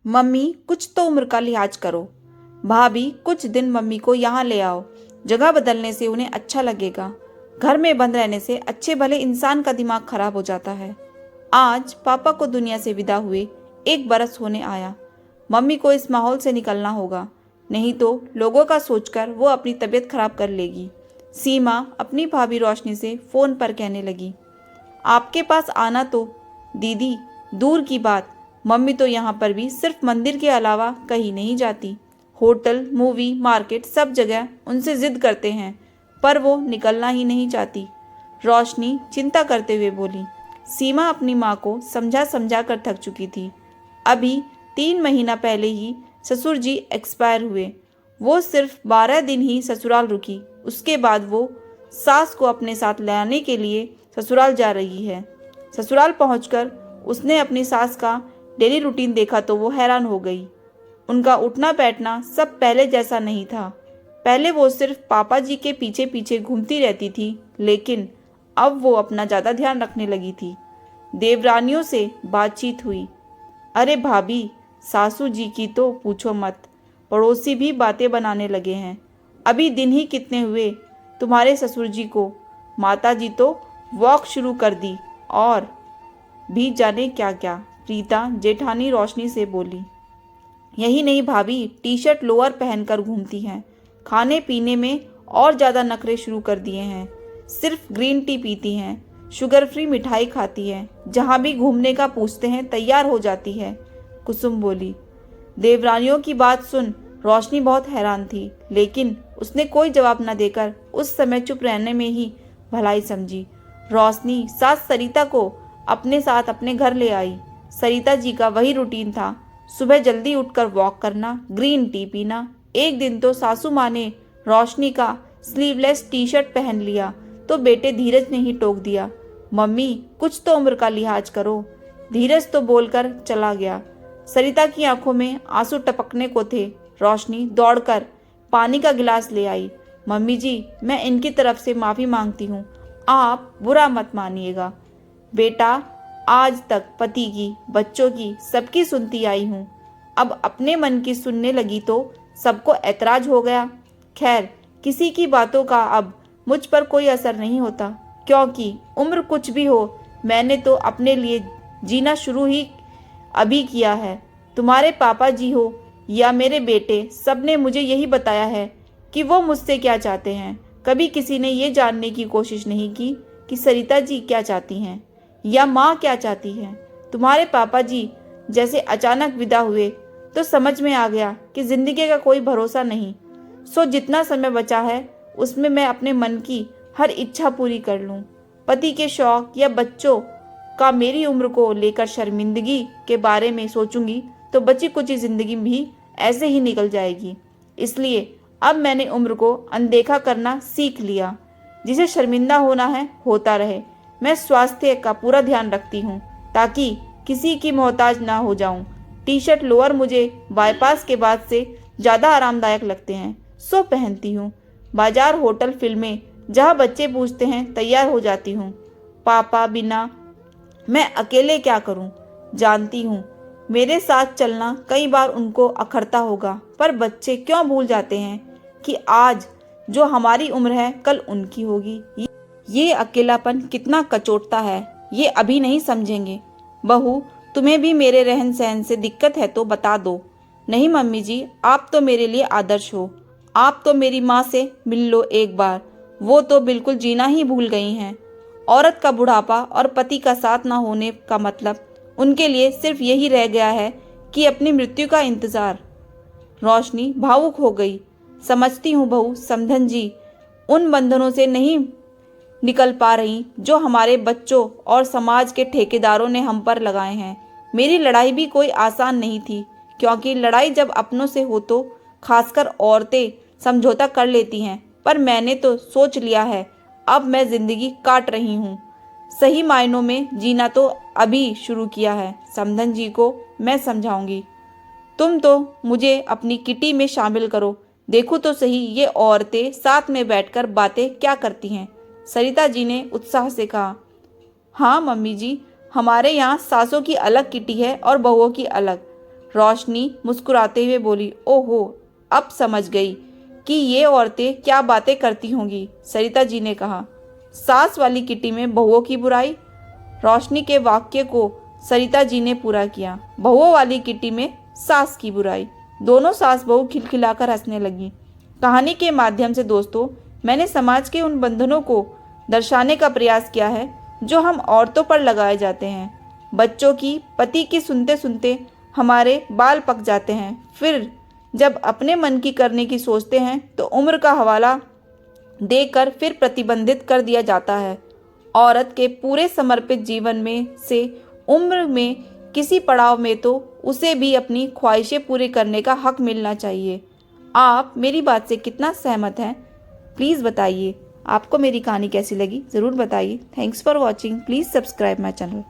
Mummy कुछ तो उम्र का लिहाज करो। भाभी कुछ दिन मम्मी को यहाँ ले आओ। जगह बदलने से उन्हें अच्छा लगेगा। घर में बंद रहने से अच्छे भले इंसान का दिमाग खराब हो जाता है। आज पापा को दुनिया से विदा हुए 1 बरस होने आया। मम्मी को इस माहौल से निकलना होगा, नहीं तो लोगों का सोचकर वो अपनी तबीयत खराब कर लेगी। सीमा अपनी भाभी रोशनी से फोन पर कहने लगी, आपके पास आना तो। दीदी दूर की बात, मम्मी तो यहाँ पर भी सिर्फ मंदिर के अलावा कहीं नहीं जाती। होटल, मूवी, मार्केट सब जगह उनसे जिद करते हैं, पर वो निकलना ही नहीं चाहती। रोशनी चिंता करते हुए बोली। सीमा अपनी माँ को समझा समझा कर थक चुकी थी। अभी 3 महीना पहले ही ससुर जी एक्सपायर हुए। वो सिर्फ 12 दिन ही ससुराल रुकी। उसके बाद वो सास को अपने साथ लाने के लिए ससुराल जा रही है। ससुराल पहुंचकर उसने अपनी सास का डेली रूटीन देखा तो वो हैरान हो गई। उनका उठना बैठना सब पहले जैसा नहीं था। पहले वो सिर्फ पापा जी के पीछे पीछे घूमती रहती थी, लेकिन अब वो अपना ज़्यादा ध्यान रखने लगी थी। देवरानियों से बातचीत हुई। अरे भाभी, सासू जी की तो पूछो मत, पड़ोसी भी बातें बनाने लगे हैं। अभी दिन ही कितने हुए तुम्हारे ससुर जी को, माता जी तो वॉक शुरू कर दी और भी जाने क्या क्या। प्रीता जेठानी रोशनी से बोली। यही नहीं भाभी, टी शर्ट लोअर पहनकर घूमती हैं। खाने पीने में और ज़्यादा नखरे शुरू कर दिए हैं। सिर्फ ग्रीन टी पीती हैं, शुगर फ्री मिठाई खाती है। जहाँ भी घूमने का पूछते हैं तैयार हो जाती है। कुसुम बोली। देवरानियों की बात सुन रोशनी बहुत हैरान थी, लेकिन उसने कोई जवाब न देकर उस समय चुप रहने में ही भलाई समझी। रोशनी सास सरिता को अपने साथ अपने घर ले आई। सरिता जी का वही रूटीन था, सुबह जल्दी उठकर वॉक करना, ग्रीन टी पीना। एक दिन तो सासू माँ ने रोशनी का स्लीवलेस टी शर्ट पहन लिया तो बेटे धीरज ने ही टोक दिया, मम्मी कुछ तो उम्र का लिहाज करो। धीरज तो बोलकर चला गया। सरिता की आंखों में आंसू टपकने को थे। रोशनी दौड़कर पानी का गिलास ले आई। मम्मी जी, मैं इनकी तरफ से माफ़ी मांगती हूँ, आप बुरा मत मानिएगा। बेटा, आज तक पति की, बच्चों की, सबकी सुनती आई हूँ। अब अपने मन की सुनने लगी तो सबको ऐतराज हो गया। खैर, किसी की बातों का अब मुझ पर कोई असर नहीं होता, क्योंकि उम्र कुछ भी हो, मैंने तो अपने लिए जीना शुरू ही अभी किया है। तुम्हारे पापा जी हो या मेरे बेटे, सब ने मुझे यही बताया है कि वो मुझसे क्या चाहते हैं। कभी किसी ने ये जानने की कोशिश नहीं की कि सरिता जी क्या चाहती हैं या माँ क्या चाहती है। तुम्हारे पापा जी जैसे अचानक विदा हुए तो समझ में आ गया कि जिंदगी का कोई भरोसा नहीं। सो जितना समय बचा है उसमें मैं अपने मन की हर इच्छा पूरी कर लूं। पति के शौक या बच्चों का मेरी उम्र को लेकर शर्मिंदगी के बारे में सोचूंगी तो बची कुची जिंदगी भी ऐसे ही निकल जाएगी। इसलिए अब मैंने उम्र को अनदेखा करना सीख लिया। जिसे शर्मिंदा होना है होता रहे। मैं स्वास्थ्य का पूरा ध्यान रखती हूँ ताकि किसी की मोहताज ना हो जाऊं। टी शर्ट लोअर मुझे बाईपास के बाद से ज़्यादा आरामदायक लगते हैं, सो पहनती हूँ। बाजार, होटल, फिल्में, जहाँ बच्चे पूछते हैं तैयार हो जाती हूँ। पापा बिना मैं अकेले क्या करूँ, जानती हूँ। मेरे साथ चलना कई बार उनको अखरता होगा, पर बच्चे क्यों भूल जाते हैं कि आज जो हमारी उम्र है कल उनकी होगी। ये अकेलापन कितना कचोटता है, ये अभी नहीं समझेंगे। बहू, तुम्हें भी मेरे रहन सहन से दिक्कत है तो बता दो। नहीं मम्मी जी, आप तो मेरे लिए आदर्श हो। आप तो मेरी माँ से मिल लो एक बार, वो तो बिल्कुल जीना ही भूल गई हैं। औरत का बुढ़ापा और पति का साथ ना होने का मतलब उनके लिए सिर्फ यही रह गया है कि अपनी मृत्यु का इंतजार। रोशनी भावुक हो गई। समझती हूँ बहू, समधन जी उन बंधनों से नहीं निकल पा रही जो हमारे बच्चों और समाज के ठेकेदारों ने हम पर लगाए हैं। मेरी लड़ाई भी कोई आसान नहीं थी, क्योंकि लड़ाई जब अपनों से हो तो खासकर औरतें समझौता कर लेती हैं। पर मैंने तो सोच लिया है, अब मैं जिंदगी काट रही हूँ। सही मायनों में जीना तो अभी शुरू किया है। समधन जी को मैं समझाऊंगी। तुम तो मुझे अपनी किटी में शामिल करो, देखो तो सही ये औरतें साथ में बैठकर बातें क्या करती हैं। सरिता जी ने उत्साह से कहा। हाँ मम्मी जी, हमारे यहाँ सासों की अलग किटी है और बहुओं की अलग। रोशनी मुस्कुराते हुए बोली, ओहो, अब समझ गई कि ये औरतें क्या बातें करती होंगी। सरिता जी ने कहा, सास वाली किटी में बहुओं की बुराई। रोशनी के वाक्य को सरिता जी ने पूरा किया। बहुओं वाली किटी में सास की बुराई। दोनों सास बहू खिलखिलाकर हंसने लगी। कहानी के माध्यम से दोस्तों, मैंने समाज के उन बंधनों को दर्शाने का प्रयास किया है जो हम औरतों पर लगाए जाते हैं। बच्चों की, पति की सुनते सुनते हमारे बाल पक जाते हैं। फिर जब अपने मन की करने की सोचते हैं तो उम्र का हवाला देकर फिर प्रतिबंधित कर दिया जाता है। औरत के पूरे समर्पित जीवन में से उम्र में किसी पड़ाव में तो उसे भी अपनी ख्वाहिशें पूरी करने का हक मिलना चाहिए। आप मेरी बात से कितना सहमत हैं? प्लीज़ बताइए। आपको मेरी कहानी कैसी लगी ज़रूर बताइए। Thanks for watching. Please subscribe my channel.